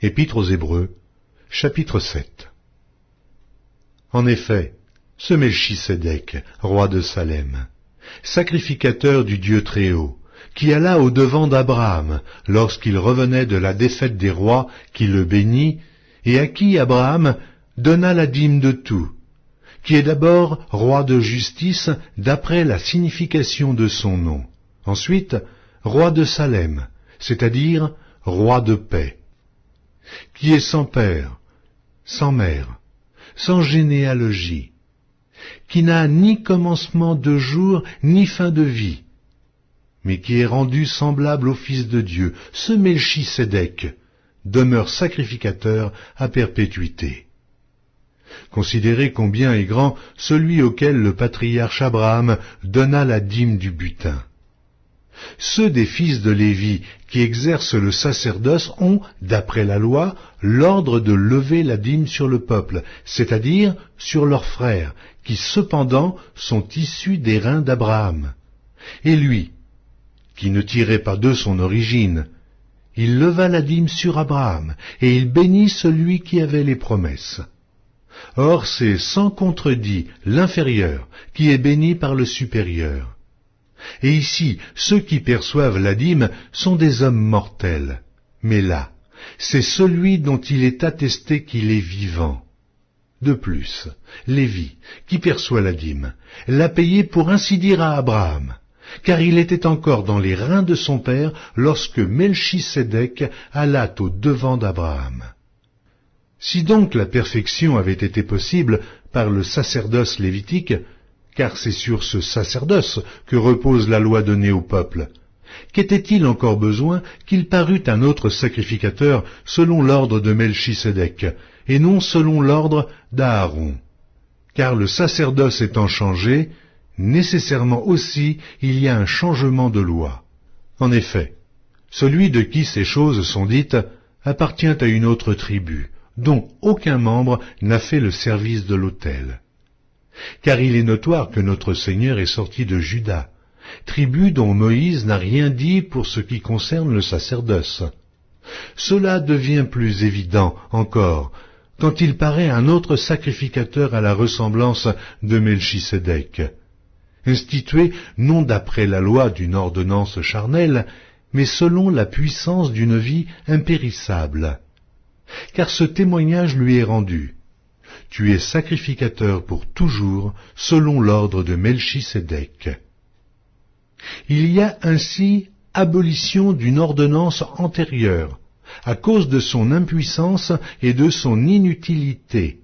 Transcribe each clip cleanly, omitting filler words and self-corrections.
Épître aux Hébreux, chapitre 7. En effet, ce Melchisédek, roi de Salem, sacrificateur du Dieu Très-Haut, qui alla au-devant d'Abraham lorsqu'il revenait de la défaite des rois, qui le bénit, et à qui Abraham donna la dîme de tout, qui est d'abord roi de justice d'après la signification de son nom, ensuite roi de Salem, c'est-à-dire roi de paix, qui est sans père, sans mère, sans généalogie, qui n'a ni commencement de jour ni fin de vie, mais qui est rendu semblable au Fils de Dieu, ce Melchisédek demeure sacrificateur à perpétuité. Considérez combien est grand celui auquel le patriarche Abraham donna la dîme du butin. Ceux des fils de Lévi qui exercent le sacerdoce ont, d'après la loi, l'ordre de lever la dîme sur le peuple, c'est-à-dire sur leurs frères, qui cependant sont issus des reins d'Abraham. Et lui, qui ne tirait pas d'eux son origine, il leva la dîme sur Abraham, et il bénit celui qui avait les promesses. Or c'est sans contredit l'inférieur qui est béni par le supérieur. Et ici, ceux qui perçoivent la dîme sont des hommes mortels. Mais là, c'est celui dont il est attesté qu'il est vivant. De plus, Lévi, qui perçoit la dîme, l'a payé pour ainsi dire à Abraham, car il était encore dans les reins de son père lorsque Melchisédek alla au devant d'Abraham. Si donc la perfection avait été possible par le sacerdoce lévitique, car c'est sur ce sacerdoce que repose la loi donnée au peuple, qu'était-il encore besoin qu'il parût un autre sacrificateur selon l'ordre de Melchisédek, et non selon l'ordre d'Aaron? Car le sacerdoce étant changé, nécessairement aussi il y a un changement de loi. En effet, celui de qui ces choses sont dites appartient à une autre tribu, dont aucun membre n'a fait le service de l'autel. Car il est notoire que notre Seigneur est sorti de Juda, tribu dont Moïse n'a rien dit pour ce qui concerne le sacerdoce. Cela devient plus évident encore quand il paraît un autre sacrificateur à la ressemblance de Melchisédek, institué non d'après la loi d'une ordonnance charnelle, mais selon la puissance d'une vie impérissable. Car ce témoignage lui est rendu. Tu es sacrificateur pour toujours, selon l'ordre de Melchisédek. Il y a ainsi abolition d'une ordonnance antérieure, à cause de son impuissance et de son inutilité.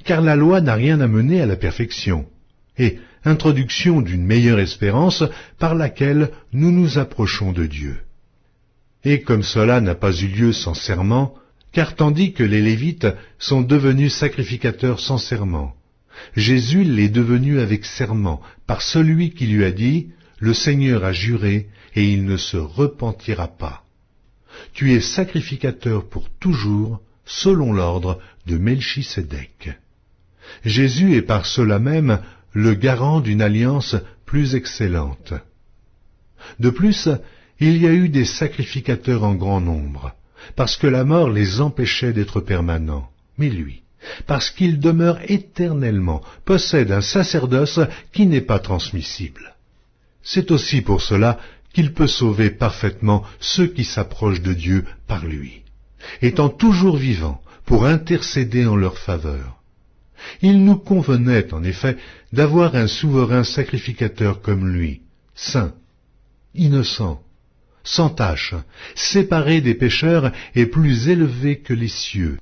Car la loi n'a rien amené à la perfection, et introduction d'une meilleure espérance par laquelle nous nous approchons de Dieu. Et comme cela n'a pas eu lieu sans serment, car tandis que les Lévites sont devenus sacrificateurs sans serment, Jésus l'est devenu avec serment, par celui qui lui a dit « Le Seigneur a juré, et il ne se repentira pas. Tu es sacrificateur pour toujours, selon l'ordre de Melchisédek. » Jésus est par cela même le garant d'une alliance plus excellente. De plus, il y a eu des sacrificateurs en grand nombre, parce que la mort les empêchait d'être permanents. Mais lui, parce qu'il demeure éternellement, possède un sacerdoce qui n'est pas transmissible. C'est aussi pour cela qu'il peut sauver parfaitement ceux qui s'approchent de Dieu par lui, étant toujours vivant pour intercéder en leur faveur. Il nous convenait, en effet, d'avoir un souverain sacrificateur comme lui, saint, innocent, sans tache, séparé des pécheurs et plus élevé que les cieux,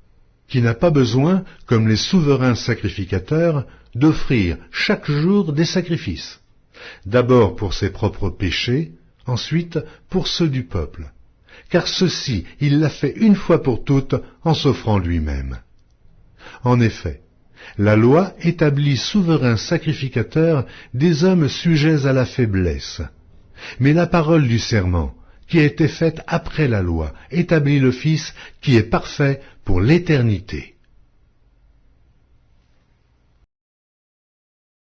qui n'a pas besoin, comme les souverains sacrificateurs, d'offrir chaque jour des sacrifices, d'abord pour ses propres péchés, ensuite pour ceux du peuple, car ceci il l'a fait une fois pour toutes en s'offrant lui-même. En effet, la loi établit souverains sacrificateurs des hommes sujets à la faiblesse, mais la parole du serment, qui a été faite après la loi, établit le Fils qui est parfait pour l'éternité.